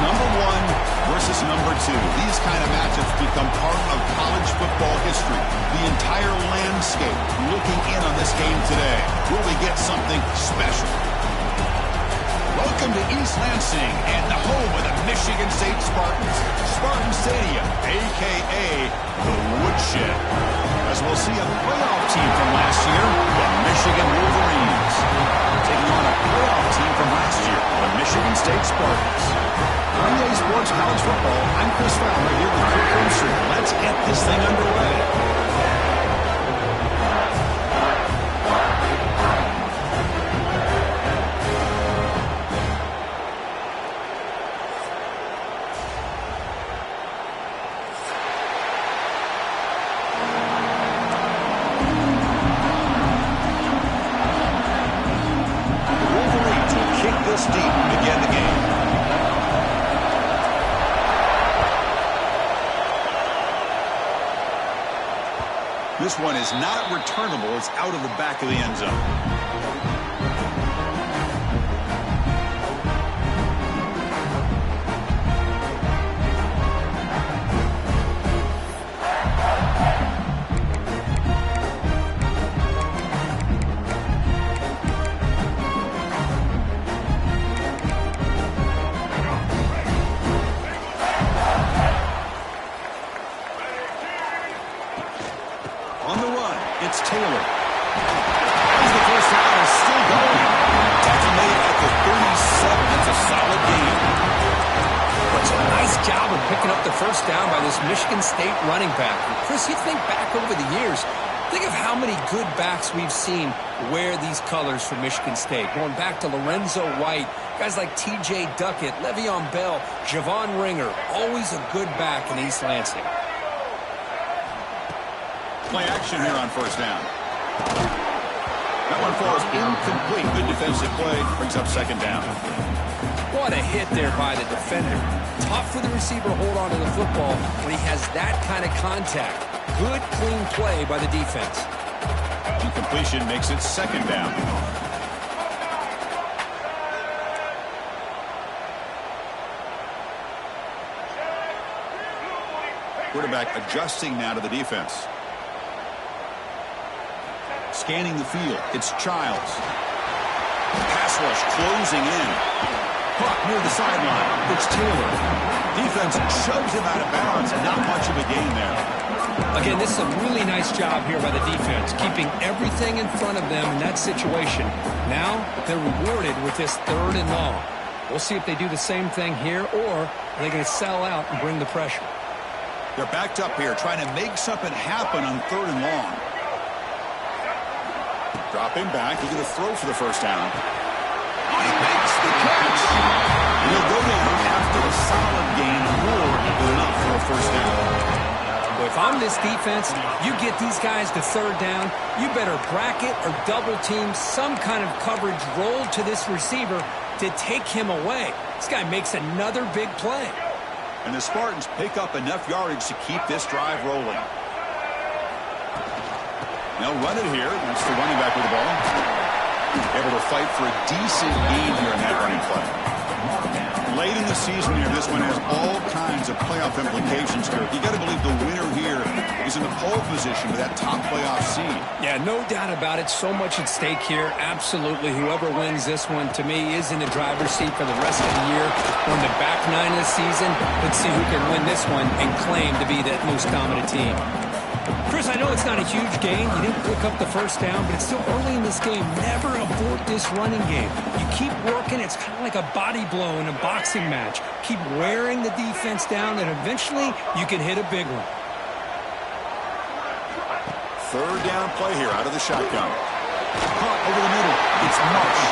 number 1 versus number 2. These kind of matchups become part of college football history. The entire landscape looking in on this game today. Will we get something special? Welcome to East Lansing and the home of the Michigan State Spartans. Spartan Stadium, a.k.a. the Woodshed. As we'll see a playoff team from last year, the Michigan Wolverines. Taking on a playoff team from last year, the Michigan State Spartans. On EA Sports College Football, I'm Chris Fowler here with Kirk Herbstreit. Let's get this thing underway. Deep to begin the game. This one is not returnable. It's out of the back of the end zone. It's Taylor. As the first down is still going. Tackle made at the 37. That's a solid gain. What's a nice job of picking up the first down by this Michigan State running back. And Chris, you think back over the years, think of how many good backs we've seen wear these colors for Michigan State. Going back to Lorenzo White, guys like T.J. Duckett, Le'Veon Bell, Javon Ringer. Always a good back in East Lansing. Play action here on first down. That one falls incomplete. Good defensive play. Brings up second down. What a hit there by the defender. Tough for the receiver to hold on to the football when he has that kind of contact. Good, clean play by the defense. Incompletion makes it second down. Quarterback adjusting now to the defense. Scanning the field, it's Childs. Pass rush closing in. Hawk near the sideline, it's Taylor. Defense shoves him out of bounds, and not much of a gain there. Again, this is a really nice job here by the defense, keeping everything in front of them in that situation. Now, they're rewarded with this 3rd and long. We'll see if they do the same thing here, or are they going to sell out and bring the pressure? They're backed up here, trying to make something happen on 3rd and long. Drop him back. He's going to throw for the first down. He makes the catch. He'll go down after a solid gain, more than enough for a first down. Well, if I'm this defense, you get these guys to 3rd down, you better bracket or double team some kind of coverage roll to this receiver to take him away. This guy makes another big play. And the Spartans pick up enough yardage to keep this drive rolling. They'll run it here. That's the running back with the ball. Able to fight for a decent gain here in that running play. Late in the season here, this one has all kinds of playoff implications here. You got to believe the winner here is in the pole position with that top playoff seed. Yeah, no doubt about it. So much at stake here. Absolutely. Whoever wins this one, to me, is in the driver's seat for the rest of the year. On the back 9 of the season, let's see who can win this one and claim to be that most dominant team. Chris, I know it's not a huge gain. You didn't pick up the first down, but it's still early in this game. Never abort this running game. You keep working. It's kind of like a body blow in a boxing match. Keep wearing the defense down, and eventually you can hit a big one. 3rd down play here out of the shotgun. Caught over the middle. It's Marsh.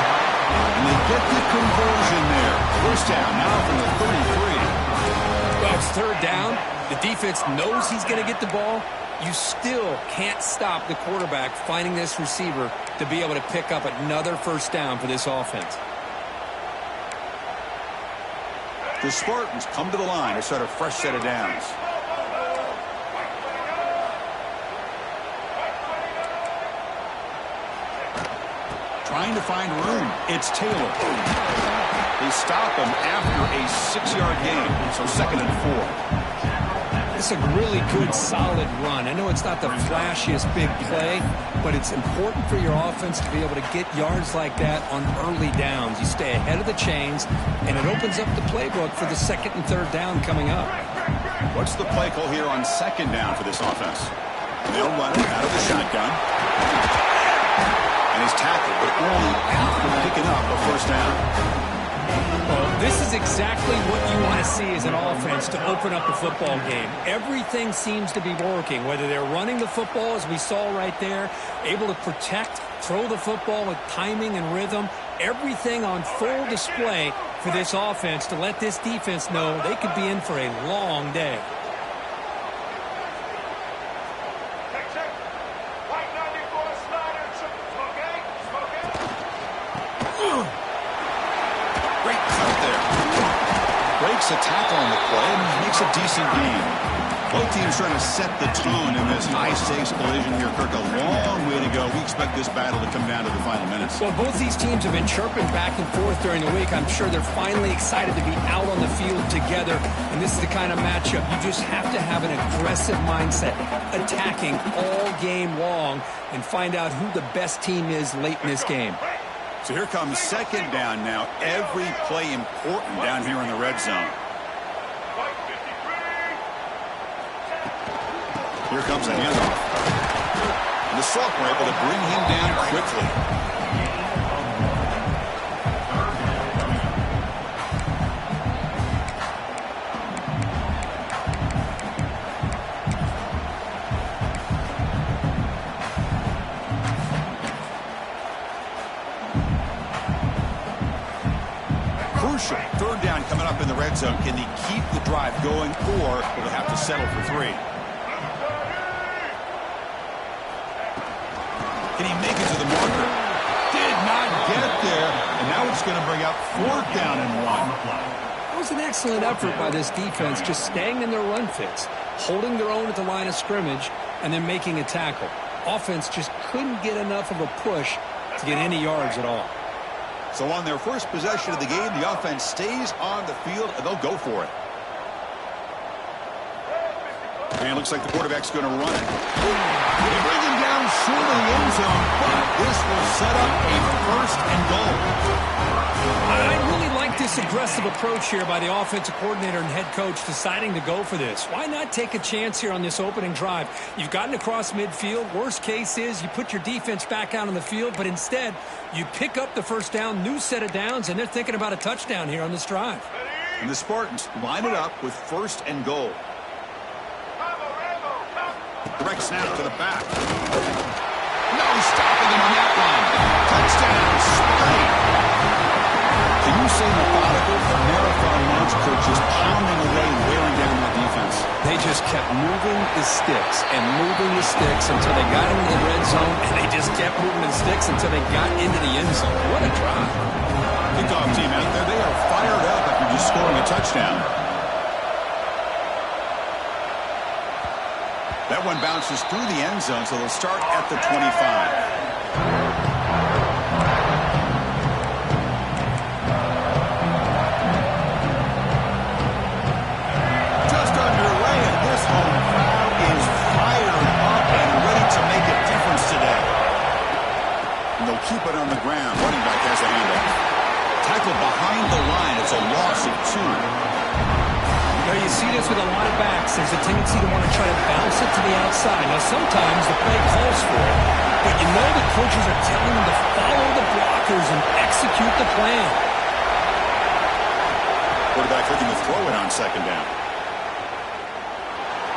And they get the conversion there. First down now from the 33. Well, it's 3rd down. The defense knows he's going to get the ball. You still can't stop the quarterback finding this receiver to be able to pick up another first down for this offense. The Spartans come to the line to start a fresh set of downs. Trying to find room. It's Taylor. They stop him after a 6-yard gain, so 2nd and 4. It's a really good, solid run. I know it's not the flashiest big play, but it's important for your offense to be able to get yards like that on early downs. You stay ahead of the chains, and it opens up the playbook for the 2nd and 3rd down coming up. What's the play call here on 2nd down for this offense? They'll run it out of the shotgun. And he's tackled, but only after picking up a 1st down. Well, this is exactly what you want to see as an offense to open up a football game. Everything seems to be working, whether they're running the football, as we saw right there, able to protect, throw the football with timing and rhythm, everything on full display for this offense to let this defense know they could be in for a long day. Breaks a tackle on the play and makes a decent gain. Both teams trying to set the tone in this high-stakes collision here, Kirk. A long way to go. We expect this battle to come down to the final minutes. Well, both these teams have been chirping back and forth during the week. I'm sure they're finally excited to be out on the field together. And this is the kind of matchup you just have to have an aggressive mindset, attacking all game long, and find out who the best team is late in this game. So here comes 2nd down now. Every play important down here in the red zone. Here comes a handoff. And the Salk were able to bring him down quickly. Crucial 3rd down coming up in the red zone. Can they keep the drive going, or will they have to settle for 3? Can he make it to the marker? Did not get there, and now it's going to bring up 4th down and 1. It was an excellent effort by this defense, just staying in their run fits, holding their own at the line of scrimmage, and then making a tackle. Offense just couldn't get enough of a push to get any yards at all. So on their first possession of the game, the offense stays on the field, and they'll go for it. And it looks like the quarterback's going to run it. They bring him down short of the end zone, but this will set up a 1st and goal. I really like this aggressive approach here by the offensive coordinator and head coach deciding to go for this. Why not take a chance here on this opening drive? You've gotten across midfield. Worst case is you put your defense back out on the field, but instead you pick up the 1st down, new set of downs, and they're thinking about a touchdown here on this drive. And the Spartans line it up with 1st and goal. Direct snap to the back. No stopping him on that one. Touchdown, Spain. Can you say methodical for marathon launch coaches pounding away, wearing down their defense? They just kept moving the sticks and moving the sticks until they got into the red zone, and they just kept moving the sticks until they got into the end zone. What a drive. Kickoff team out there, they are fired up after just scoring a touchdown. That one bounces through the end zone, so they'll start at the 25. Just underway, and this home crowd is fired up and ready to make a difference today. And they'll keep it on the ground. Running back has a handoff. Tackled behind the line. It's a loss of 2. You see this with a lot of backs. There's a tendency to want to try to bounce it to the outside. Now, sometimes the play calls for it, but you know the coaches are telling them to follow the blockers and execute the plan. Quarterback looking to throw it on 2nd down.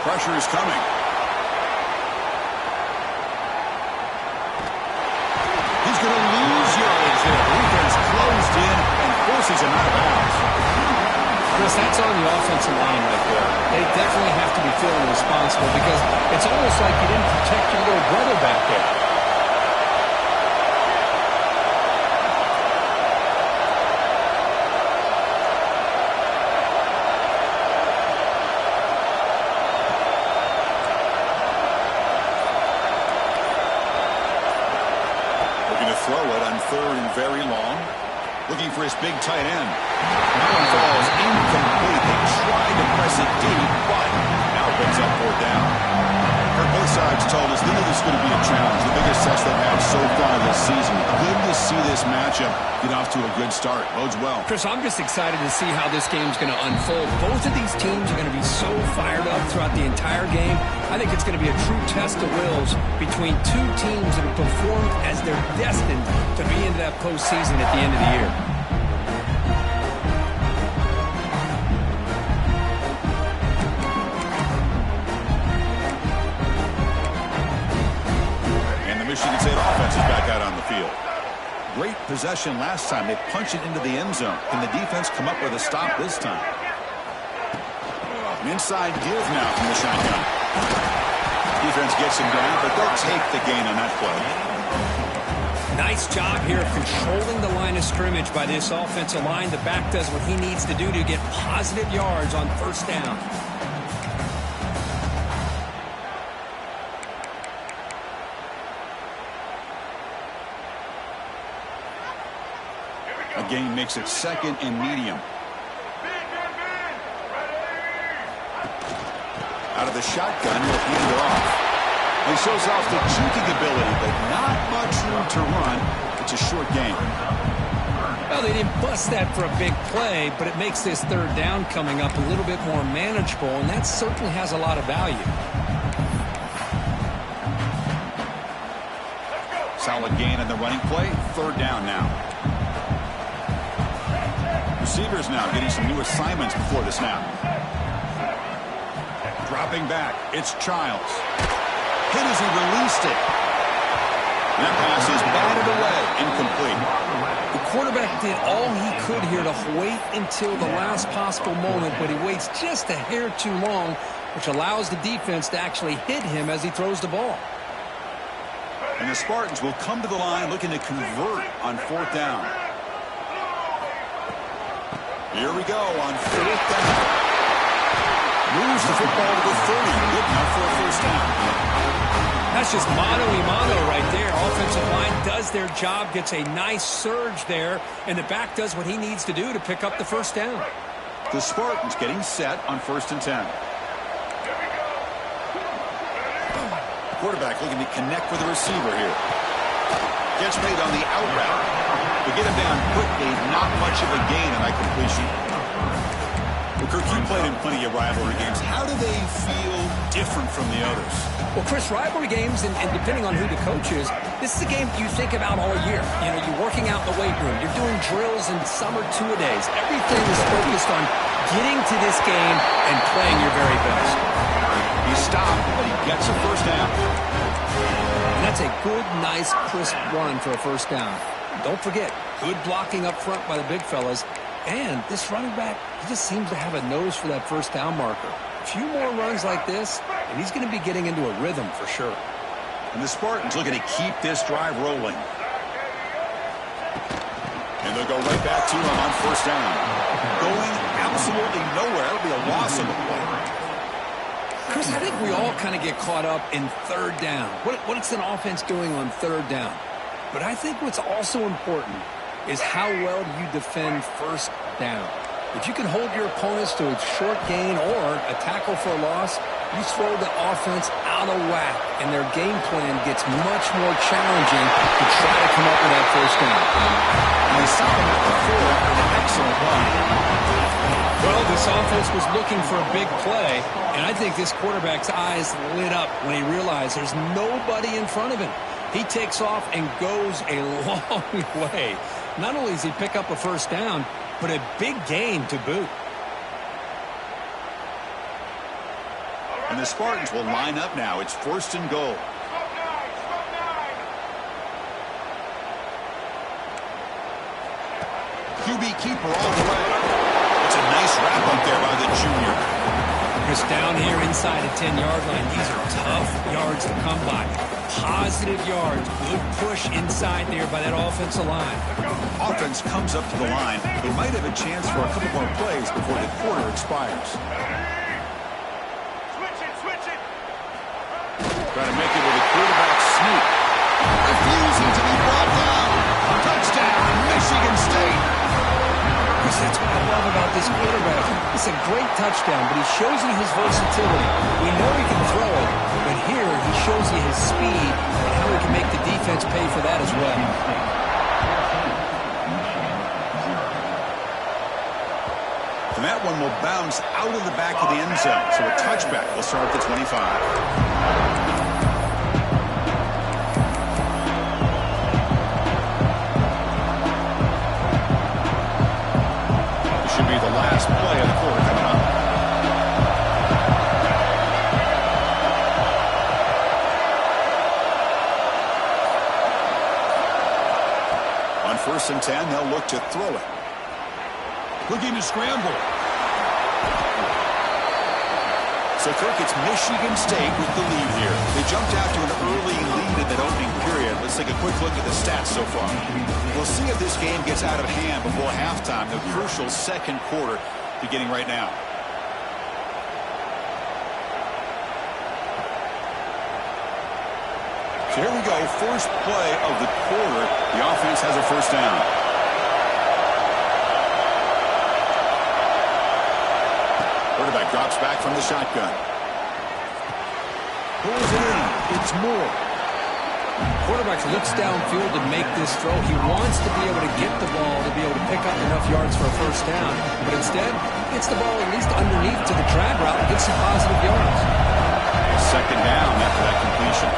Pressure is coming. He's going to lose yardage there. Defense closed in and forces him out of bounds. Chris, that's on the offensive line right there. They definitely have to be feeling responsible because it's almost like you didn't protect your little brother back there. Looking to throw it on 3rd and very long. Looking for his big tight end. That one falls incomplete. They tried to press it deep, but now it brings up 4th down. Both sides told us this is going to be a challenge, the biggest test they've had so far this season. Good to see this matchup get off to a good start. Bodes well. Chris, I'm just excited to see how this game's going to unfold. Both of these teams are going to be so fired up throughout the entire game. I think it's going to be a true test of wills between two teams that have performed as they're destined to be into that postseason at the end of the year. Michigan State offense is back out on the field. Great possession last time. They punch it into the end zone. Can the defense come up with a stop this time? An inside give now from the shotgun. Defense gets him down, but they'll take the gain on that play. Nice job here of controlling the line of scrimmage by this offensive line. The back does what he needs to do to get positive yards on 1st down. Gain makes it 2nd and medium. Out of the shotgun, he'll hand it off. He shows off the juking ability, but not much room to run. It's a short gain. Well, they didn't bust that for a big play, but it makes this 3rd down coming up a little bit more manageable, and that certainly has a lot of value. Solid gain in the running play. 3rd down now. Receivers now getting some new assignments before the snap. Dropping back. It's Childs. Hit as he released it. That pass is batted away. Incomplete. The quarterback did all he could here to wait until the last possible moment, but he waits just a hair too long, which allows the defense to actually hit him as he throws the ball. And the Spartans will come to the line looking to convert on 4th down. Here we go on 4th down. Moves the football to the 30. Good enough for a 1st down. That's just mano-a-mano right there. Offensive line does their job, gets a nice surge there, and the back does what he needs to do to pick up the 1st down. The Spartans getting set on 1st and 10. Quarterback looking to connect with the receiver here. Gets made on the out route. To get him down quickly, not much of a gain on that completion. Well, Kirk, you played in plenty of rivalry games. How do they feel different from the others? Well, Chris, rivalry games, and depending on who the coach is, this is a game you think about all year. You know, you're working out in the weight room. You're doing drills in summer 2-a-days. Everything is focused on getting to this game and playing your very best. He stopped, but he gets a 1st down. And that's a good, nice, crisp run for a 1st down. Don't forget, good blocking up front by the big fellas. And this running back, he just seems to have a nose for that 1st down marker. A few more runs like this, and he's going to be getting into a rhythm for sure. And the Spartans looking to keep this drive rolling. And they'll go right back to him on 1st down. Going absolutely nowhere. It'll be a loss of the play. Chris, I think we all kind of get caught up in 3rd down. What's an offense doing on 3rd down? But I think what's also important is how well you defend 1st down. If you can hold your opponents to a short gain or a tackle for a loss, you throw the offense out of whack, and their game plan gets much more challenging to try to come up with that 1st down. And they saw him at the 4 after an excellent run. Well, this offense was looking for a big play, and I think this quarterback's eyes lit up when he realized there's nobody in front of him. He takes off and goes a long way. Not only does he pick up a 1st down, but a big gain to boot. And the Spartans will line up now. It's 1st and goal. QB keeper all the way. It's a nice wrap up there by the junior. Chris, down here inside the 10-yard line, these are tough yards to come by. Positive yards, good push inside there by that offensive line. Offense comes up to the line. They might have a chance for a couple more plays before the quarter expires. Trying to make it with a quarterback sneak. Refusing to be brought down. Touchdown, Michigan State. That's what I love about this quarterback. It's a great touchdown, but he shows you his versatility. We know he can throw it, but here he shows you his speed and how he can make the defense pay for that as well. And that one will bounce out of the back of the end zone. So a touchback will start at the 25. Be the last play of the quarter coming up. On 1st and 10, they'll look to throw it. Looking to scramble. So, Kirk, it's Michigan State with the lead here. They jumped out to an early lead in that opening period. Let's take a quick look at the stats so far. We'll see if this game gets out of hand before halftime, the crucial second quarter beginning right now. So here we go, first play of the quarter. The offense has a first down. Quarterback drops back from the shotgun. Pulls it in. It's Moore. Quarterback looks downfield to make this throw. He wants to be able to get the ball to be able to pick up enough yards for a first down. But instead, gets the ball at least underneath to the drag route and gets some positive yards. Second down after that completion.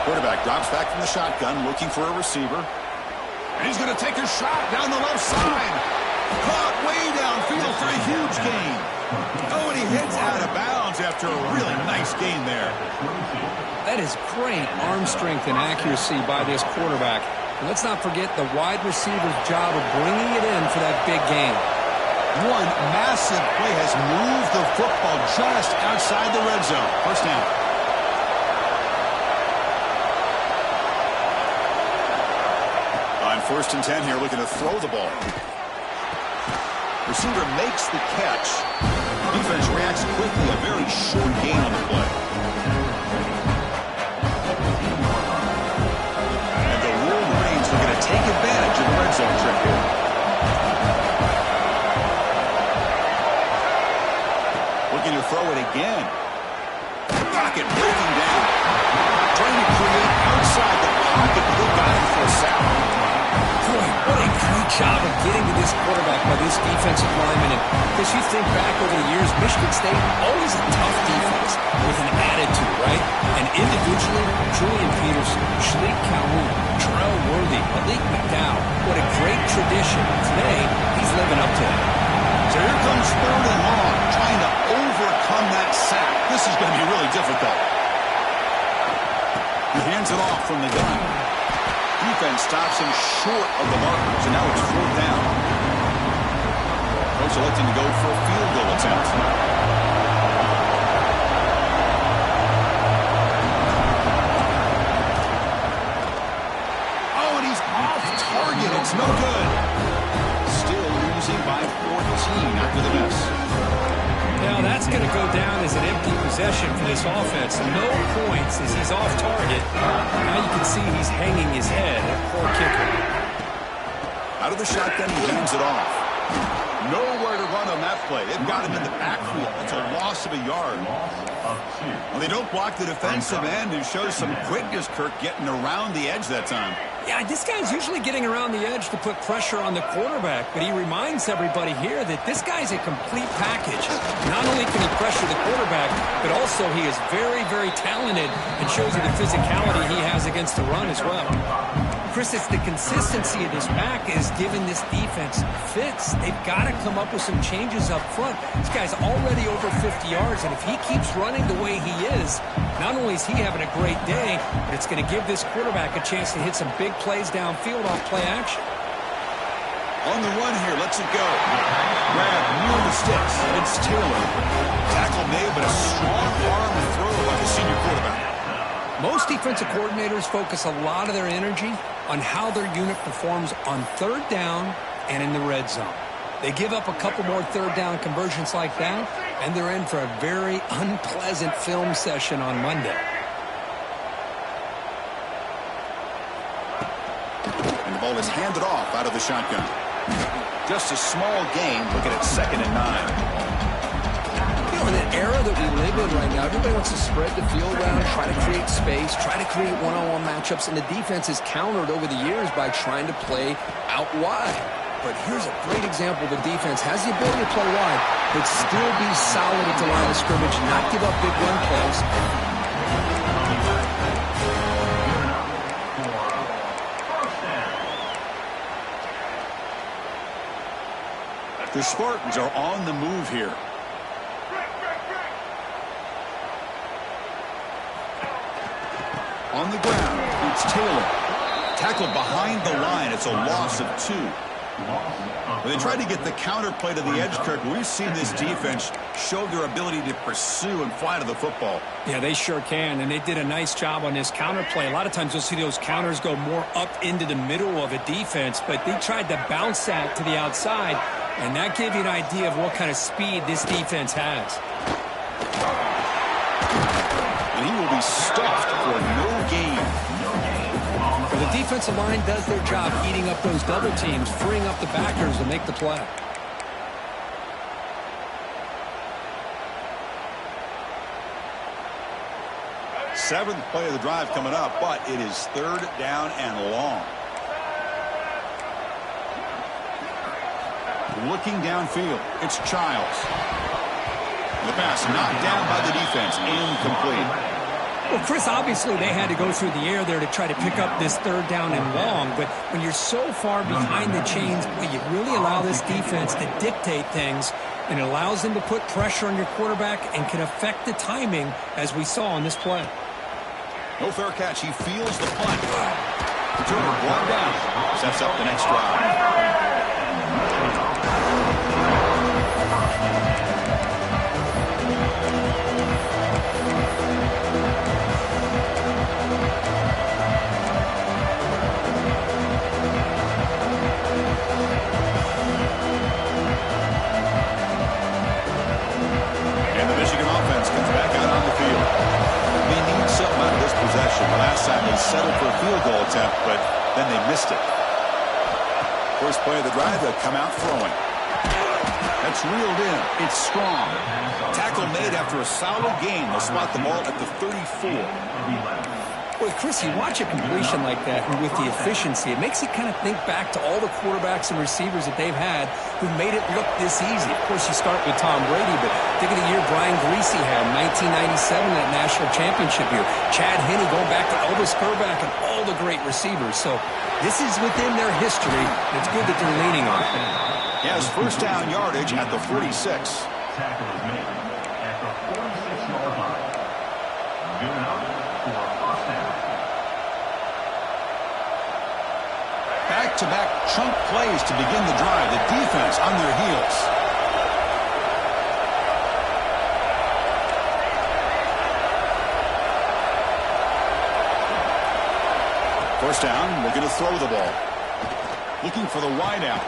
Quarterback drops back from the shotgun, looking for a receiver. And he's going to take a shot down the left side. Caught way downfield for a huge gain. Oh, and he hits out of bounds after a really nice gain there. That is great arm strength and accuracy by this quarterback. And let's not forget the wide receiver's job of bringing it in for that big gain. One massive play has moved the football just outside the red zone. First down. On 1st and 10 here, looking to throw the ball. Receiver makes the catch. Defense reacts quickly. A very short gain on the play. And the Wolverines are going to take advantage of the red zone trip here. Looking to throw it again. Pocket breaking down. Trying to create outside the pocket, but they got it for a sack. Boy, what a great job of getting to this quarterback by this defensive lineman. And as you think back over the years, Michigan State, always a tough defense with an attitude, right? And individually, Julian Peterson, Shalik Calhoun, Terrell Worthy, Malik McDowell, what a great tradition. Today, he's living up to that. So here comes 3rd and long, trying to overcome that sack. This is going to be really difficult. He hands it off from the gun. Defense stops him short of the markers, and now it's 4th down. Coach electing to go for a field goal attempt. Oh, and he's off target. It's no good. Still losing by 14 after the miss. Now that's going to go down as an empty possession for this offense. No points as he's off target. Now you can see he's hanging his head. Poor kicker. Out of the shotgun, he hands it off. Nowhere to run on that play. They've got him in the backfield. It's a loss of a yard. Well, they don't block the defensive end, who shows some quickness, Kirk, getting around the edge that time. Yeah, this guy's usually getting around the edge to put pressure on the quarterback, but he reminds everybody here that this guy's a complete package. Not only can he pressure the quarterback, but also he is very, very talented and shows you the physicality he has against the run as well. Chris, it's the consistency of this back is giving this defense fits. They've got to come up with some changes up front. This guy's already over 50 yards, and if he keeps running the way he is, not only is he having a great day, but it's going to give this quarterback a chance to hit some big plays downfield off play action. On the run here, lets it go. Grab near the sticks. It's Taylor. Tackle made, but a strong arm throw by the senior quarterback. Most defensive coordinators focus a lot of their energy on how their unit performs on 3rd down and in the red zone. They give up a couple more 3rd down conversions like that, and they're in for a very unpleasant film session on Monday. ball is handed off out of the shotgun. Just a small gain, looking at 2nd and 9. You know, in an era that we live in right now, everybody wants to spread the field around, try to create space, try to create one-on-one matchups, and the defense is countered over the years by trying to play out wide. But here's a great example. The defense has the ability to play wide, but still be solid at the line of scrimmage, not give up big run plays. The Spartans are on the move here. On the ground, it's Taylor. Tackled behind the line. It's a loss of 2. When they try to get the counter play to the edge, Kirk, we've seen this defense show their ability to pursue and fly to the football. Yeah, they sure can, and they did a nice job on this counter play. A lot of times you'll see those counters go more up into the middle of a defense, but they tried to bounce that to the outside, and that gave you an idea of what kind of speed this defense has. And he will be stuffed for no gain. Well, the defensive line does their job eating up those double teams, freeing up the backers to make the play. Seventh play of the drive coming up, but it is 3rd down and long. Looking downfield, it's Childs. The pass knocked down by the defense, incomplete. Well, Chris, obviously they had to go through the air there to try to pick up this 3rd down and long, but when you're so far behind the chains, you really allow this defense to dictate things, and it allows them to put pressure on your quarterback and can affect the timing, as we saw on this play. No fair catch. He feels the punt. Turner brought down. Sets up the next drive. And the Michigan offense comes back out on the field. They need something out of this possession. Last time they settled for a field goal attempt, but then they missed it. First play of the drive, they'll come out throwing. That's reeled in. It's strong. Tackle made after a solid gain. They'll spot the ball at the 34. Boy, Chris, you watch a completion like that and with the efficiency, it makes you kind of think back to all the quarterbacks and receivers that they've had who made it look this easy. Of course, you start with Tom Brady, but think of the year Brian Greasy had in 1997, that national championship year. Chad Henne going back to Elvis Burback and all the great receivers. So this is within their history. It's good that they're leaning on it. He has first down yardage at the 46. Tackle is made at the 46-yard line. Good enough for a first down. Back-to-back chunk plays to begin the drive. The defense on their heels. First down, looking to throw the ball. Looking for the wideout.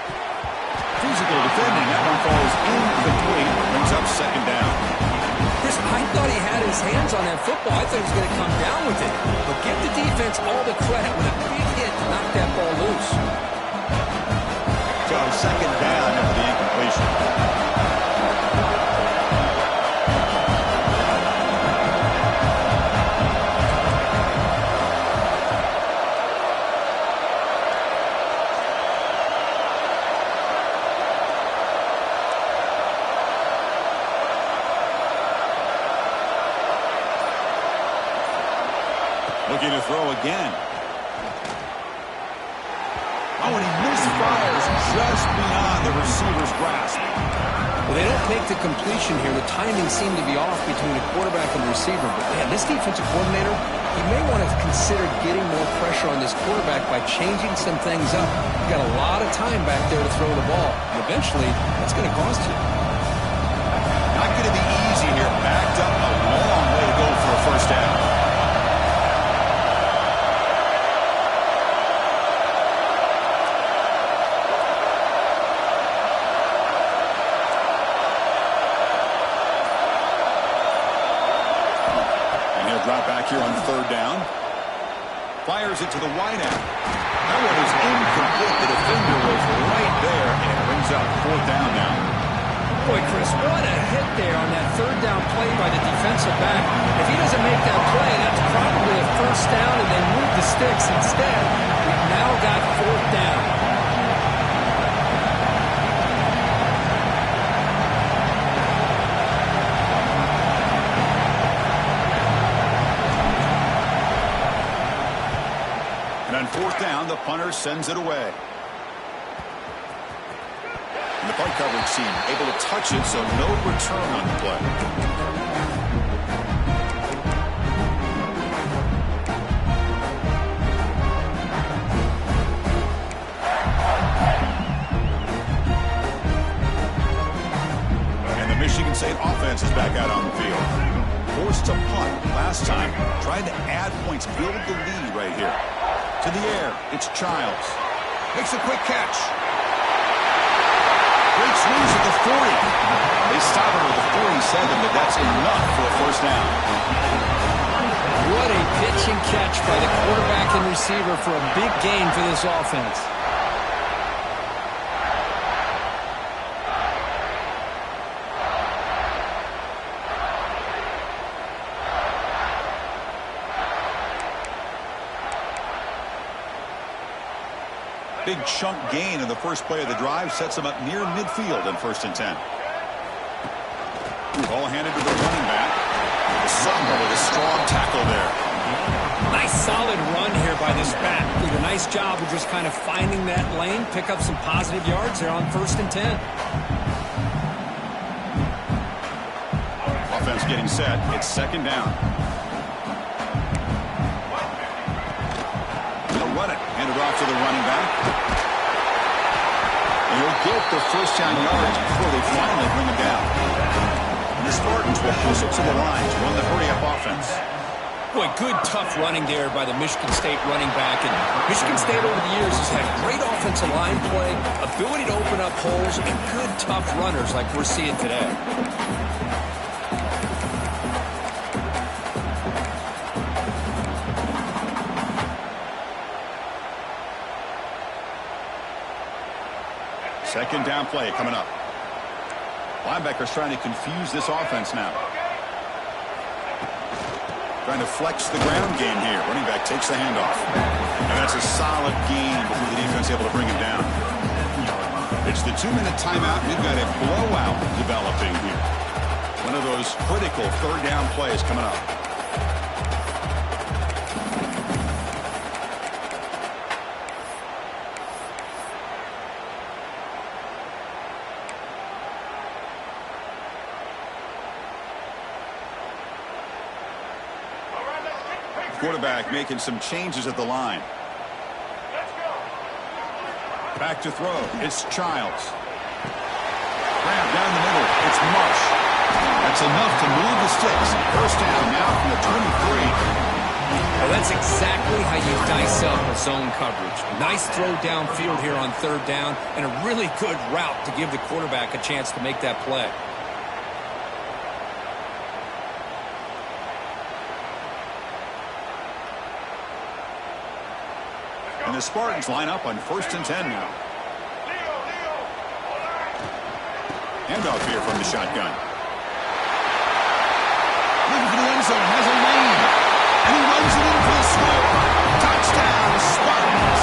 Physical defending. That one falls incomplete. Brings up 2nd down. Chris, I thought he had his hands on that football. I thought he was going to come down with it. But give the defense all the credit when a big hit knocked that ball loose. So 2nd down after the incompletion. Looking to throw again. Oh, and he misfires just beyond the receiver's grasp. Well, they don't make the completion here. The timing seemed to be off between the quarterback and the receiver. But, man, this defensive coordinator, he may want to consider getting more pressure on this quarterback by changing some things up. You got a lot of time back there to throw the ball. And eventually, that's going to cost you. Not going to be easy here. Backed up a long way to go for a first down. Drop back here on 3rd down. Fires it to the wideout. That one is incomplete. Boy, Chris, what a hit there on that third down play by the defensive back. If he doesn't make that play, that's probably a first down, and they move the sticks. Instead, we've now got fourth down. And on fourth down, the punter sends it away. And the punt coverage team able to touch it, so no return on the play. And the Michigan State offense is back out on the field. Forced to punt last time. Tried to add points, build the lead right here. To the air, it's Childs. Makes a quick catch. Breaks loose at the 40. They stop him with the 47, but that's enough for a first down. What a pitch and catch by the quarterback and receiver for a big gain for this offense. Big chunk gain in the first play of the drive sets him up near midfield in 1st and 10. Ball handed to the running back. The sophomore with a strong tackle there. Nice solid run here by this back. Did a nice job of just kind of finding that lane, pick up some positive yards there on 1st and 10. Offense getting set. It's 2nd down. They'll run it. Hand it off to the running back. And he'll get the first down yards before they finally bring him down. And the Spartans will push it to the line to run the hurry-up offense. Boy, good tough running there by the Michigan State running back. And Michigan State over the years has had great offensive line play, ability to open up holes, and good tough runners like we're seeing today. Second down play coming up. Linebackers trying to confuse this offense now. Trying to flex the ground game here. Running back takes the handoff. And that's a solid gain before the defense able to bring him down. It's the 2-minute timeout. We've got a blowout developing here. One of those critical third down plays coming up. Quarterback making some changes at the line. Back to throw. It's Childs. Grab down the middle. It's Marsh. That's enough to move the sticks. First down now from the 23. Well, that's exactly how you dice up a zone coverage. Nice throw downfield here on 3rd down, and a really good route to give the quarterback a chance to make that play. And the Spartans line up on 1st and 10 now. Handoff here from the shotgun. Looking for the end zone, has a lane. And he runs it in for the score. Touchdown, Spartans.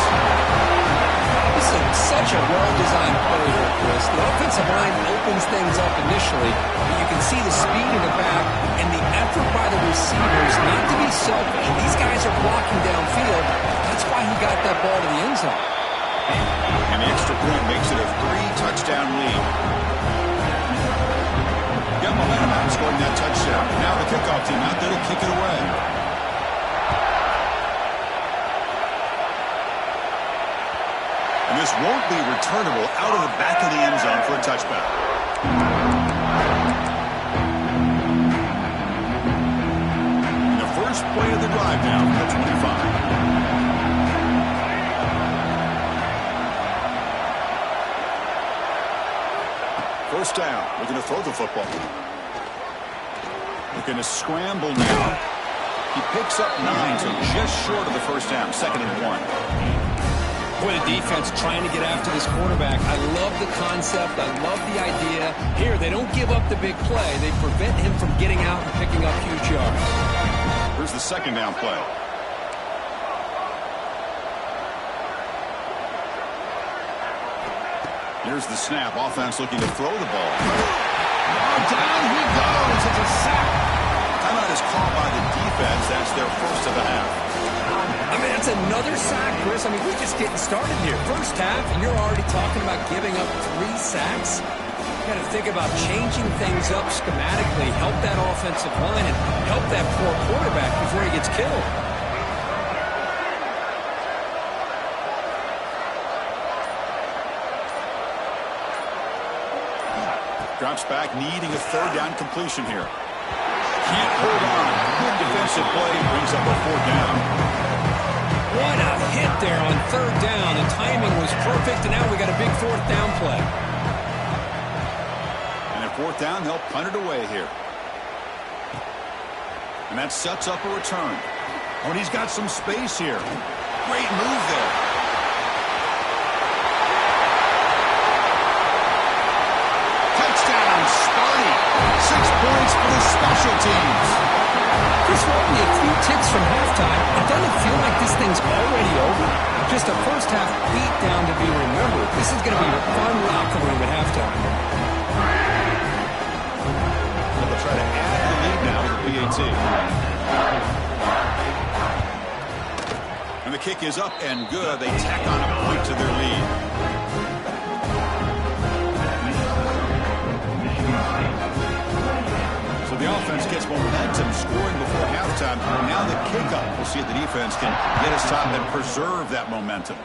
This is such a well-designed play here, Chris. The offensive line opens things up initially, but you can see the speed in the back and the effort by the receivers not to be selfish. These guys are blocking downfield. That's why he got that ball to the end zone. And the extra point makes it a 3-touchdown lead. Got momentum out scoring that touchdown. Now the kickoff team out there to kick it away. And this won't be returnable out of the back of the end zone for a touchback. And the first play of the drive now from the 25. First down. Looking to throw the football. Looking to scramble now. He picks up 9, so just short of the first down. 2nd and 1. Boy, the defense trying to get after this quarterback. I love the concept. I love the idea. Here, they don't give up the big play. They prevent him from getting out and picking up huge yards. Here's the second down play. Here's the snap. Offense looking to throw the ball. Oh, down he goes. It's a sack. Timeout is called by the defense. That's their first of the half. I mean, that's another sack, Chris. I mean, we're just getting started here. First half, and you're already talking about giving up 3 sacks. You got to think about changing things up schematically, help that offensive line, and help that poor quarterback before he gets killed. Drops back, needing a third down completion here. Can't hold on. Good defensive play, brings up a 4th down. What a hit there on 3rd down. The timing was perfect, and now we got a big 4th down play. And at 4th down, they'll punt it away here. And that sets up a return. Oh, and he's got some space here. Great move there. Touchdown, Sparty. 6 points for the special teams. Chris, we're only a few ticks from halftime. It doesn't feel like this thing's already over. Just a first half beat down to be remembered. This is going to be a fun locker room at halftime. They'll try to add the lead now with the PAT. And the kick is up and good. They tack on a point to their lead. So the offense gets momentum, scoring before halftime. Now the kickoff. We'll see if the defense can get us top and preserve that momentum.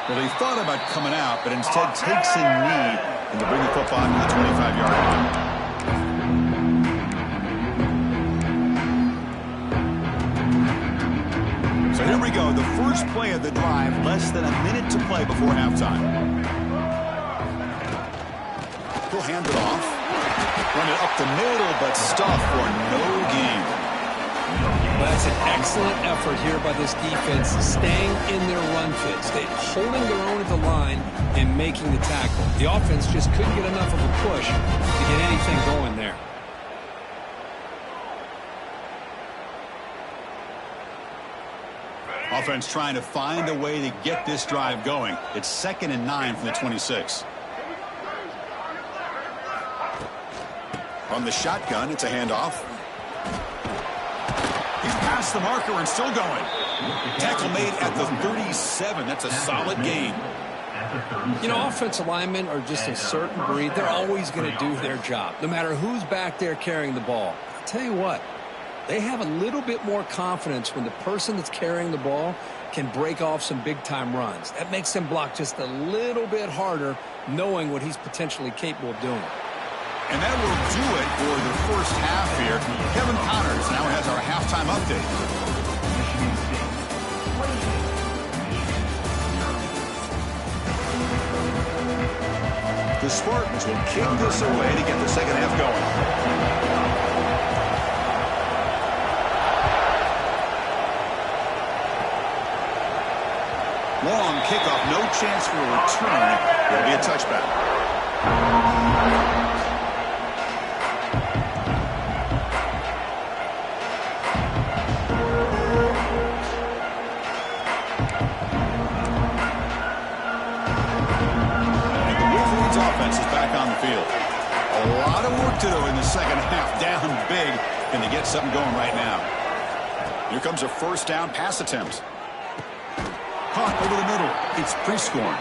Well, they thought about coming out, but instead takes a knee and to bring the football to the 25-yard line. So here we go, the first play of the drive, less than a minute to play before halftime. He'll hand it off. Run it up the middle, but stuff for no gain. Well, that's an excellent effort here by this defense, staying in their run fit, holding their own at the line and making the tackle. The offense just couldn't get enough of a push to get anything going there. Offense trying to find a way to get this drive going. It's 2nd and 9 from the 26. From the shotgun, it's a handoff. He's past the marker and still going. Tackle made at the 37. That's a solid gain. You know, offensive linemen are just a certain breed. They're always going to do their job, no matter who's back there carrying the ball. I'll tell you what, they have a little bit more confidence when the person that's carrying the ball can break off some big-time runs. That makes them block just a little bit harder, knowing what he's potentially capable of doing. And that will do it for the first half here. Kevin Connors now has our halftime update. The Spartans will kick this away to get the second half going. Long kickoff, no chance for a return. It'll be a touchback. Offense is back on the field. A lot of work to do in the second half. Down big. Can they get something going right now? Here comes a first down pass attempt. Caught over the middle. It's pre-scoring.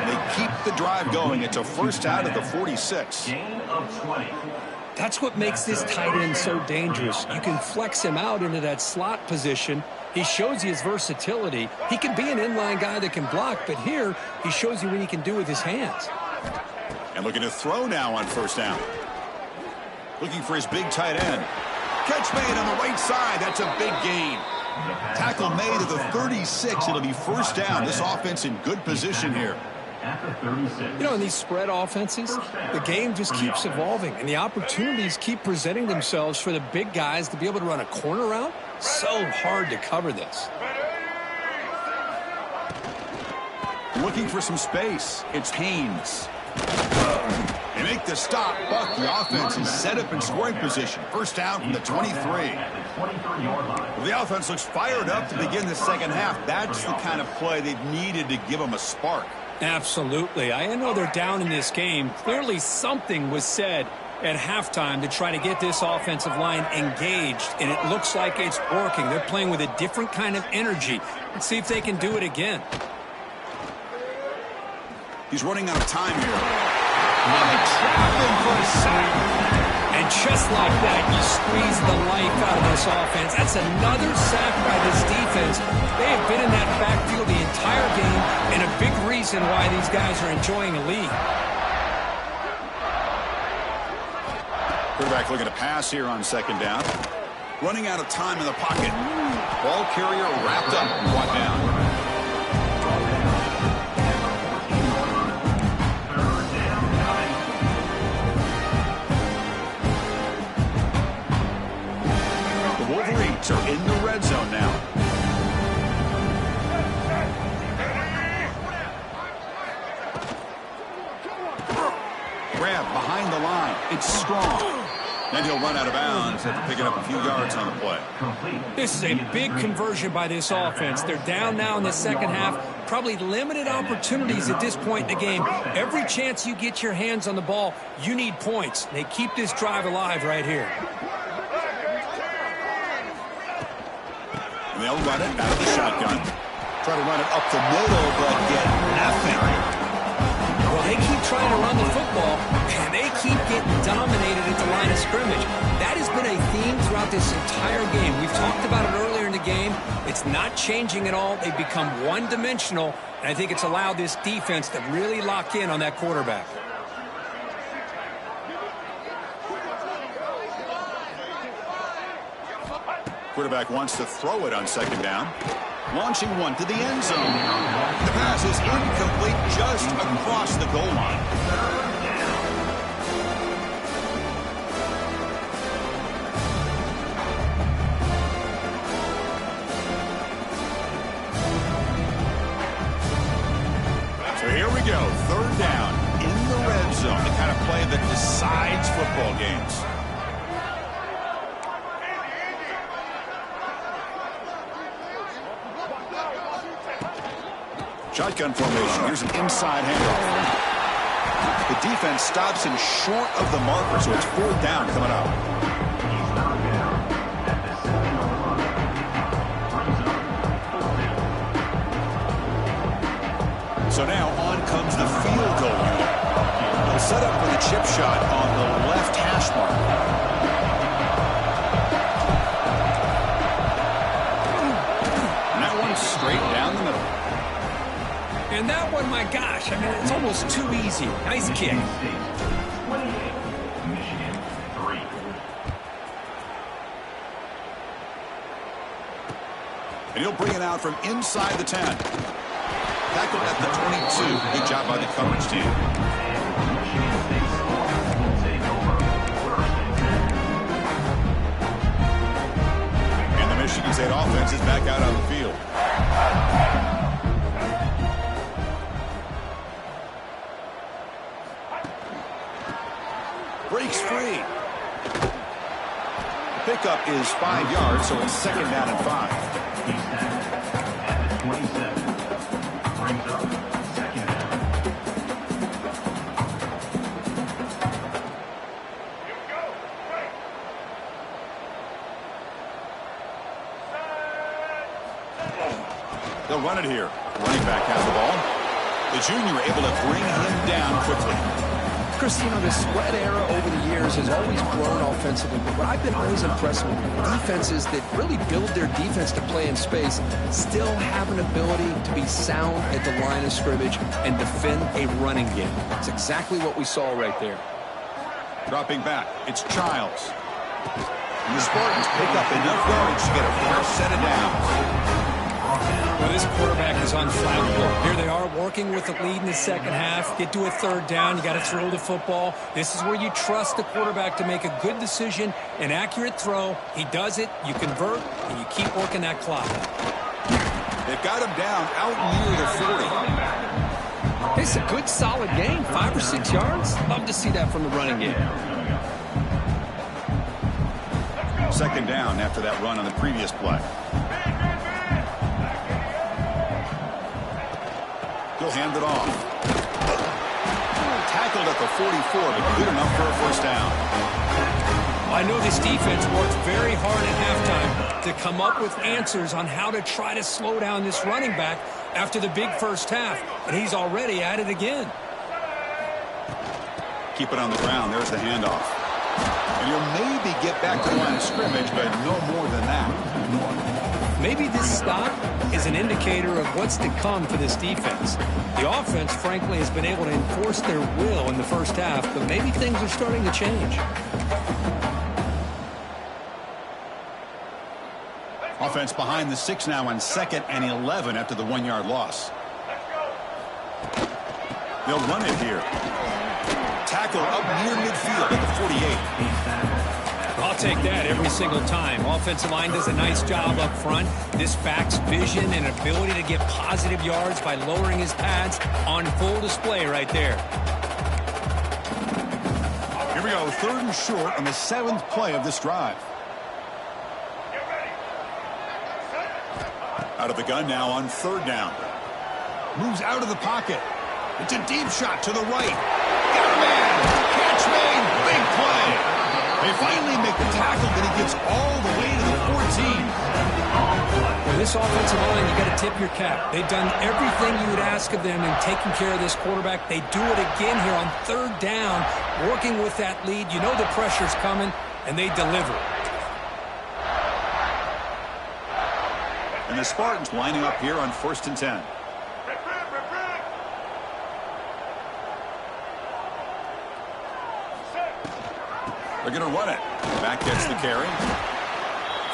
They keep the drive going. It's a first down at the 46. Gain of 20. That's what makes this tight end so dangerous. You can flex him out into that slot position. He shows you his versatility. He can be an inline guy that can block, but here he shows you what he can do with his hands. And looking to throw now on first down. Looking for his big tight end. Catch made on the right side. That's a big gain. Tackle made at the 36. It'll be first down. This offense in good position here. You know, in these spread offenses, the game just keeps evolving, and the opportunities keep presenting themselves for the big guys to be able to run a corner route So hard to cover this. Looking for some space. It's Haynes. They make the stop, but the offense is set up in scoring position. First down from the 23. The offense looks fired up to begin the second half. That's the kind of play they've needed to give them a spark. Absolutely. I know they're down in this game. Clearly something was said at halftime to try to get this offensive line engaged, and it looks like it's working. They're playing with a different kind of energy. Let's see if they can do it again. He's running out of time here. And they trap him for a sack. And just like that, you squeeze the life out of this offense. That's another sack by this defense. They have been in that backfield the entire game, and a big reason why these guys are enjoying a lead. Quarterback looking to pass here on second down. Running out of time in the pocket. Ball carrier wrapped up and brought down. Are in the red zone now. Grab behind the line. It's strong. Then he'll run out of bounds after picking up a few yards on the play. This is a big conversion by this offense. They're down now in the second half. Probably limited opportunities at this point in the game. Every chance you get your hands on the ball, you need points. They keep this drive alive right here. They'll run it out of the shotgun. Try to run it up the middle, but get nothing. Well, they keep trying to run the football, and they keep getting dominated at the line of scrimmage. That has been a theme throughout this entire game. We've talked about it earlier in the game. It's not changing at all. They've become one-dimensional, and I think it's allowed this defense to really lock in on that quarterback. Quarterback wants to throw it on second down. Launching one to the end zone. The pass is incomplete just across the goal line. So here we go. Third down in the red zone. The kind of play that decides football games. Shotgun formation. Here's an inside handoff. The defense stops him short of the marker, so it's fourth down coming up. So now on comes the field goal unit. They'll set up for the chip shot on the left hash mark. And that one's straight down the middle. And that one, my gosh, I mean, it's almost too easy. Nice kick. And he'll bring it out from inside the 10. Tackled at the 22. Good job by the coverage team. And the Michigan State offense is back out on the field. Breaks free. The pickup is 5 yards, so it's second down and 5. At the 27. Brings up second down. They'll run it here. Running back has the ball. The junior able to bring him down quickly. Chris, you know, the spread era over the years has always grown offensively, but what I've been always impressed with defenses that really build their defense to play in space still have an ability to be sound at the line of scrimmage and defend a running game. That's exactly what we saw right there. Dropping back, it's Childs. And the Spartans pick up enough yards to get a first set of downs. Well, this quarterback is on flat floor. Here they are working with the lead in the second half. Get to a third down. You got to throw the football. This is where you trust the quarterback to make a good decision, an accurate throw. He does it. You convert, and you keep working that clock. They've got him down out near the 40. It's a good, solid game. 5 or 6 yards. Love to see that from the running game. Second down after that run on the previous play. He'll hand it off. Tackled at the 44, but good enough for a first down. I know this defense worked very hard at halftime to come up with answers on how to try to slow down this running back after the big first half, and he's already at it again. Keep it on the ground. There's the handoff. And you'll maybe get back to the line of scrimmage, but no more than that. Maybe this stop is an indicator of what's to come for this defense. The offense, frankly, has been able to enforce their will in the first half, but maybe things are starting to change. Offense behind the 6 now on 2nd and 11 after the 1-yard loss. They'll run it here. Tackle up near midfield at the 48. I'll take that every single time. Offensive line does a nice job up front. This back's vision and ability to get positive yards by lowering his pads on full display right there. Here we go, 3rd and short on the 7th play of this drive. Out of the gun now on 3rd down. Moves out of the pocket. It's a deep shot to the right. Got a man. Catch made. Big play. They finally make the tackle, but he gets all the way to the 14. With this offensive line, you got to tip your cap. They've done everything you would ask of them in taking care of this quarterback. They do it again here on 3rd down, working with that lead. You know the pressure's coming, and they deliver. And the Spartans lining up here on 1st and 10. They're going to run it. Back gets the carry.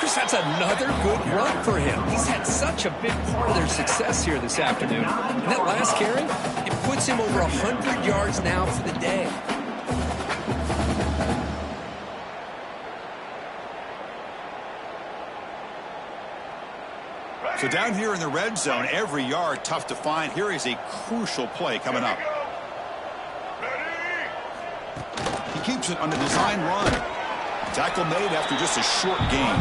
Chris, that's another good run for him. He's had such a big part of their success here this afternoon. And that last carry, it puts him over 100 yards now for the day. So down here in the red zone, every yard tough to find. Here is a crucial play coming up. He keeps it on the design run. Tackle made after just a short gain.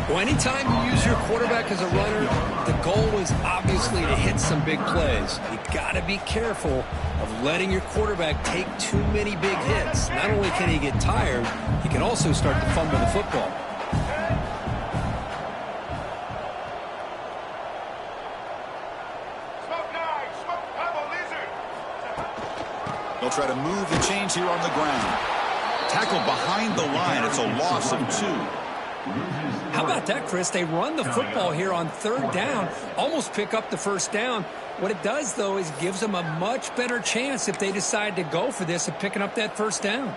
Well, anytime you use your quarterback as a runner, the goal is obviously to hit some big plays. You got to be careful of letting your quarterback take too many big hits. Not only can he get tired, he can also start to fumble the football. They'll try to move the chains here on the ground. Tackle behind the line. It's a loss of 2. How about that, Chris? They run the football here on 3rd down, almost pick up the first down. What it does, though, is gives them a much better chance if they decide to go for this of picking up that first down.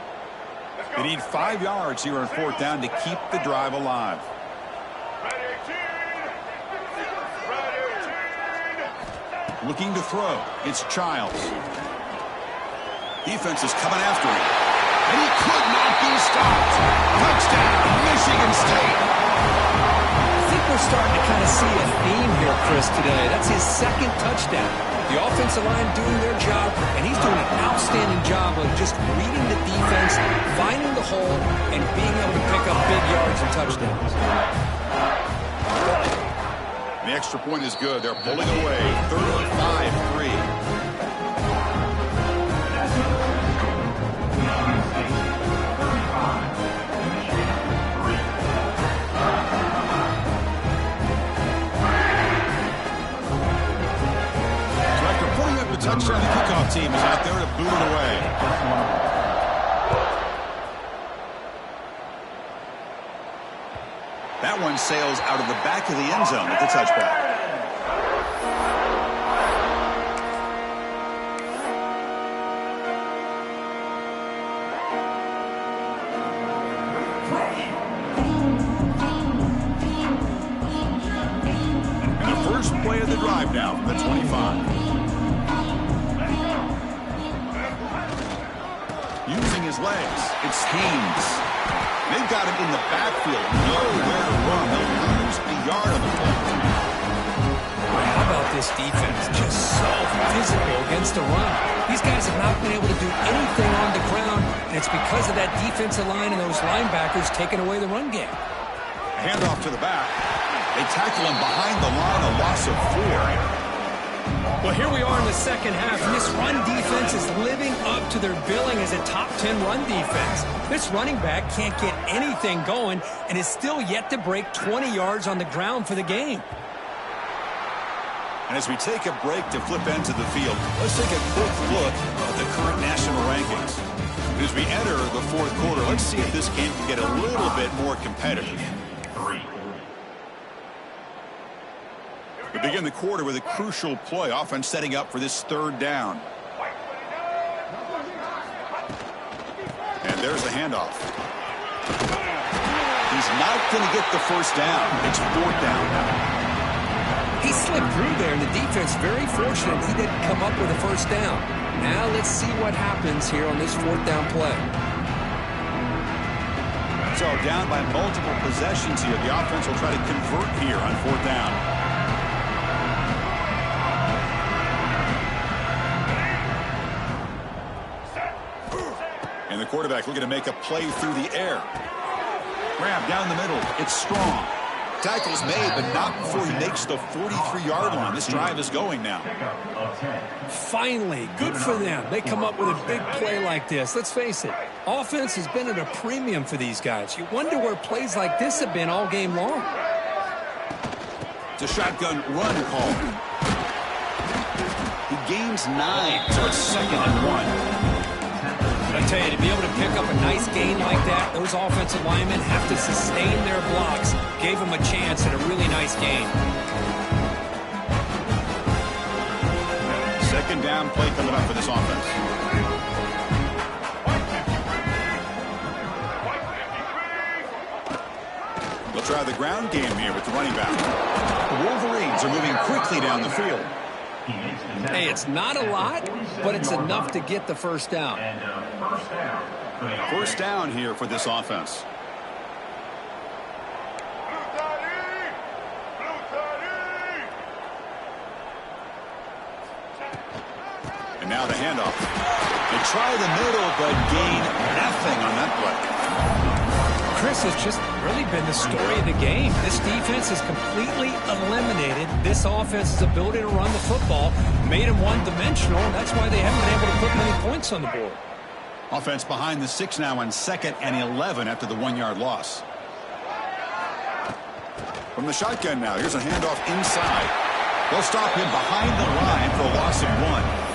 They need 5 yards here on 4th down to keep the drive alive. Looking to throw. It's Childs. Defense is coming after him. And he could not be stopped. Touchdown, Michigan State. I think we're starting to kind of see a theme here, Chris, today. That's his 2nd touchdown. The offensive line doing their job, and he's doing an outstanding job of just reading the defense, finding the hole, and being able to pick up big yards and touchdowns. The extra point is good. They're pulling away. 35-3. Touchdown, the kickoff team is out there to boot it away. That one sails out of the back of the end zone at the touchback. play of the drive now from the 25. Using his legs, it's Haynes. They've got him in the backfield. Nowhere to run. They'll lose a yard of the play. How about this defense? Just so physical against the run. These guys have not been able to do anything on the ground, and it's because of that defensive line and those linebackers taking away the run game. Handoff to the back. They tackle him behind the line, a loss of 4. Well, here we are in the second half, and this run defense is living up to their billing as a top 10 run defense. This running back can't get anything going and is still yet to break 20 yards on the ground for the game. And as we take a break to flip ends of the field, let's take a quick look at the current national rankings. As we enter the fourth quarter, let's see if this game can get a little bit more competitive. We begin the quarter with a crucial play. Offense setting up for this third down. And there's the handoff. He's not going to get the first down. It's fourth down now. He slipped through there, and the defense very fortunate he didn't come up with a first down. Now let's see what happens here on this fourth down play. So down by multiple possessions here. The offense will try to convert here on fourth down. And the quarterback looking to make a play through the air. Grab down the middle. It's Strong. Tackle's made, but not before he makes the 43-yard line. This drive is going now. Finally, good for them. They come up with a big play like this. Let's face it, offense has been at a premium for these guys. You wonder where plays like this have been all game long. It's a shotgun run call. He gains 9, so it's 2nd and 1. I tell you, to be able to pick up a nice gain like that, those offensive linemen have to sustain their blocks. Gave them a chance at a really nice gain. Second down play coming up for this offense. They'll try the ground game here with the running back. The Wolverines are moving quickly down the field. Hey, it's not a lot, but it's enough to get the first down. First down here for this offense. And now the handoff. They try the middle, but gain nothing on that play. Chris, has just really been the story of the game. This defense has completely eliminated this offense's ability to run the football, made them one-dimensional, and that's why they haven't been able to put many points on the board. Offense behind the 6 now on 2nd and 11 after the 1-yard loss. From the shotgun now, here's a handoff inside. They'll stop him behind the line for a loss of 1.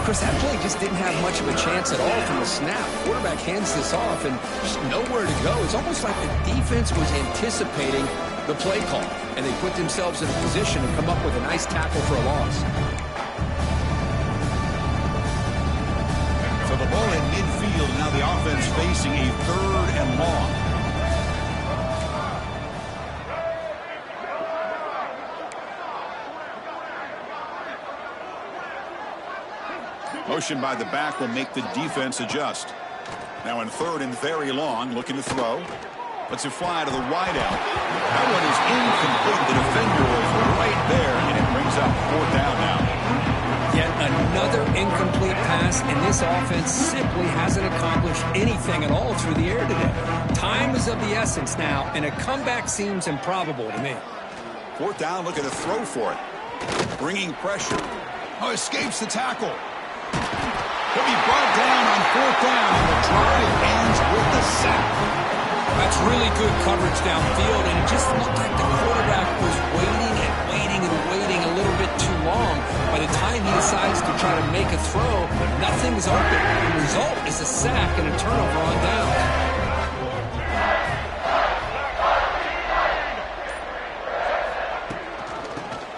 Chris, that play just didn't have much of a chance at all from the snap. Quarterback hands this off and just nowhere to go. It's almost like the defense was anticipating the play call, and they put themselves in a position to come up with a nice tackle for a loss. So the ball in midfield, now the offense facing a 3rd and long. Motion by the back will make the defense adjust. Now in 3rd and very long, looking to throw. Let's it fly to the wideout. That one is incomplete. The defender was right there, and it brings up 4th down now. Yet another incomplete pass, and this offense simply hasn't accomplished anything at all through the air today. Time is of the essence now, and a comeback seems improbable to me. 4th down, looking to throw for it. Bringing pressure. Oh, escapes the tackle. He'll be brought down on 4th down, and the drive ends with the sack. That's really good coverage downfield, and it just looked like the quarterback was waiting and waiting and waiting a little bit too long. By the time he decides to try to make a throw, nothing's open. The result is a sack and a turnover on downs.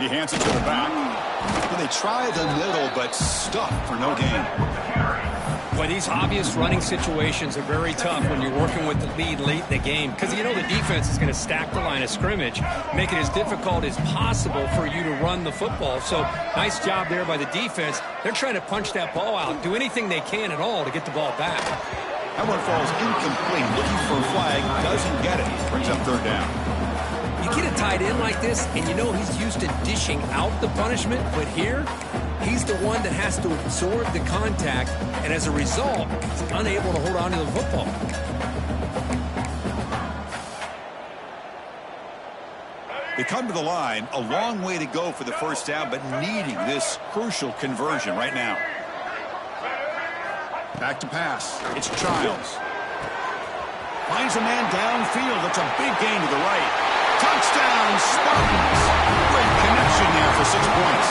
He hands it to the back. They try the middle, but stuck for no gain. Well, these obvious running situations are very tough when you're working with the lead late in the game because you know the defense is going to stack the line of scrimmage, make it as difficult as possible for you to run the football. So nice job there by the defense. They're trying to punch that ball out, do anything they can at all to get the ball back. That one falls incomplete. Looking for a flag, doesn't get it. Brings up third down. You get a tight end like this, and you know he's used to dishing out the punishment, but here, he's the one that has to absorb the contact, and as a result, he's unable to hold on to the football. They come to the line, a long way to go for the first down, but needing this crucial conversion right now. Back to pass. It's Childs. Finds a man downfield. It's a big gain to the right. Touchdown, Spartans. Great connection there for 6 points.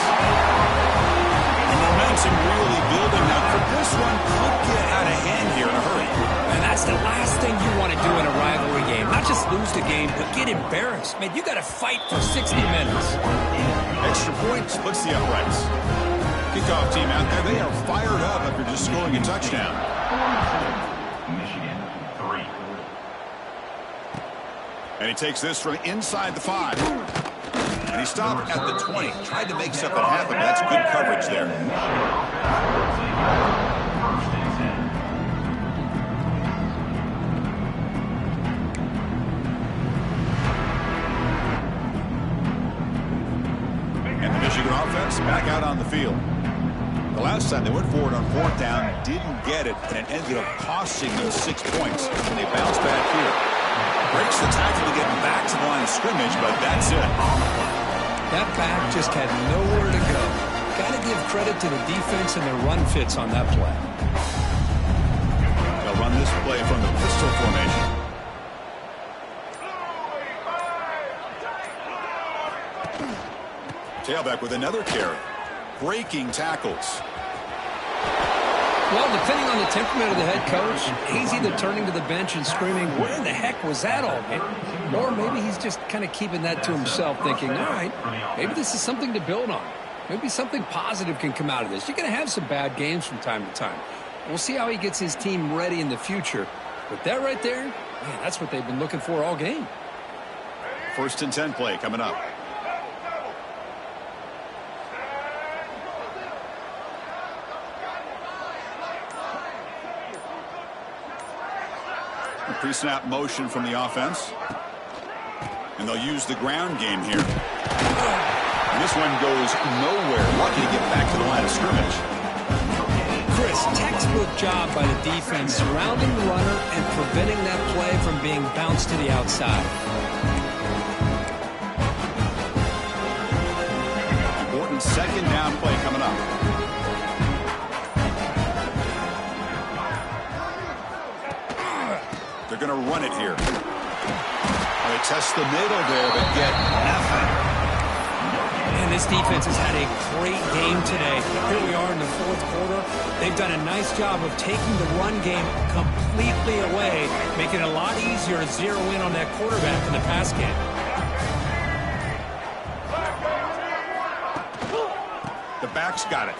The momentum really building now. This one could get out of hand here in a hurry. And that's the last thing you want to do in a rivalry game. Not just lose the game, but get embarrassed. Man, you got to fight for 60 minutes. Extra point splits the uprights. Kickoff team out there. They are fired up after just scoring a touchdown. Michigan, 3. And he takes this from inside the 5. And he stopped at the 20. Tried to make something happen. That's good coverage there. And the Michigan offense back out on the field. The last time they went forward on 4th down, didn't get it, and it ended up costing them 6 points. And they bounce back here. Breaks the tackle to get back to the line of scrimmage, but that's it. That back just had nowhere to go. Got to give credit to the defense and their run fits on that play. They'll run this play from the pistol formation. Tailback with another carry. Breaking tackles. Well, depending on the temperament of the head coach, he's either turning to the bench and screaming, where in the heck was that all game? Or maybe he's just kind of keeping that to himself, thinking, all right, maybe this is something to build on. Maybe something positive can come out of this. You're going to have some bad games from time to time. We'll see how he gets his team ready in the future. But that right there, man, that's what they've been looking for all game. 1st and 10 play coming up. Pre-snap motion from the offense. And they'll use the ground game here. And this one goes nowhere. Lucky to get back to the line of scrimmage. Chris, textbook job by the defense surrounding the runner and preventing that play from being bounced to the outside. Important 2nd down play coming up. They're going to run it here. They test the middle there, but get nothing. And this defense has had a great game today. Here we are in the 4th quarter. They've done a nice job of taking the run game completely away, making it a lot easier to zero in on that quarterback in the pass game. The back's got it.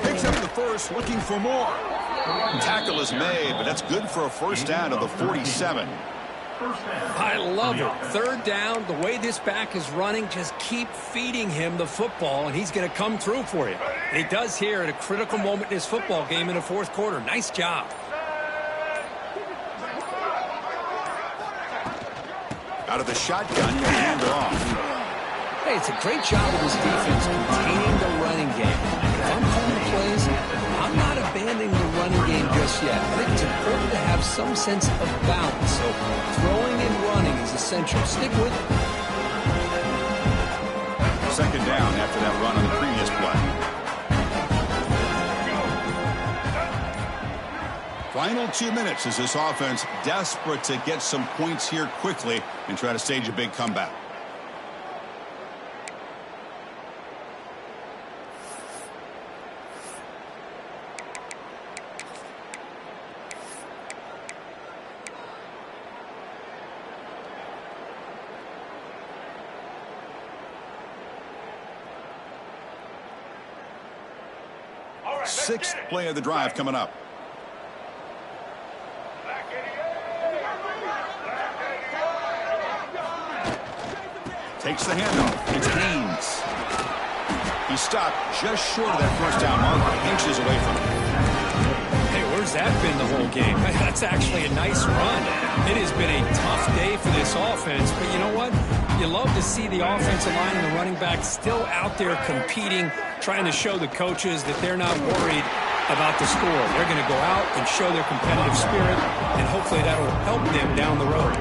Picks up the 1st, looking for more. Tackle is made, but that's good for a 1st down to the 47. I love it. 3rd down, the way this back is running, just keep feeding him the football, and he's going to come through for you. And he does here at a critical moment in this football game in the 4th quarter. Nice job. Out of the shotgun, you hand it off. Hey, it's a great job of this defense containing the running game. If I'm calling plays, I'm not abandoning the running game just yet. I think it's important to have some sense of balance. So throwing and running is essential. Stick with it. 2nd down after that run on the previous play. Final 2 minutes as this offense desperate to get some points here quickly and try to stage a big comeback. Sixth play of the drive coming up. Takes the handoff. It's Haynes. He stopped just short of that first down marker, inches away from it. Hey, where's that been the whole game? That's actually a nice run. It has been a tough day for this offense, but you know what? You love to see the offensive line and the running back still out there competing, trying to show the coaches that they're not worried about the score. They're going to go out and show their competitive spirit, and hopefully that'll help them down the road.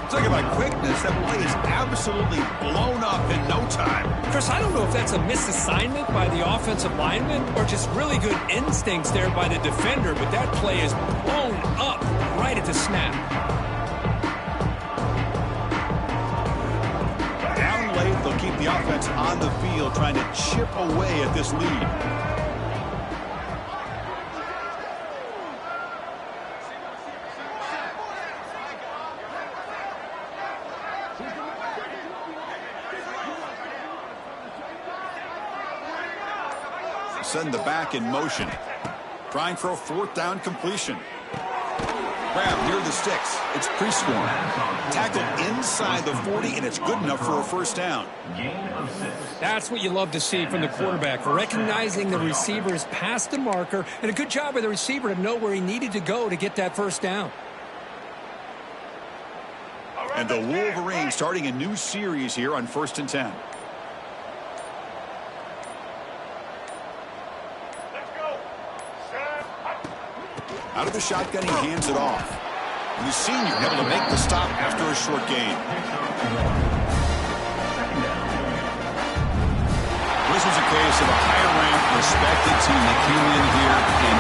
Talk about quickness. That play is absolutely blown up in no time. Chris, I don't know if that's a misassignment by the offensive lineman or just really good instincts there by the defender, but that play is blown up right at the snap. Down late, they'll keep the offense on the field trying to chip away at this lead. Send the back in motion. Trying for a fourth down completion. Grab near the sticks. It's Prescorn. Tackle inside the 40, and it's good enough for a first down. That's what you love to see from the quarterback, recognizing the receiver's past the marker, and a good job by the receiver to know where he needed to go to get that first down. And the Wolverines starting a new series here on 1st and 10. Out of the shotgun, he hands it off. The senior able to make the stop after a short gain. This was a case of a higher-ranked, respected team that came in here and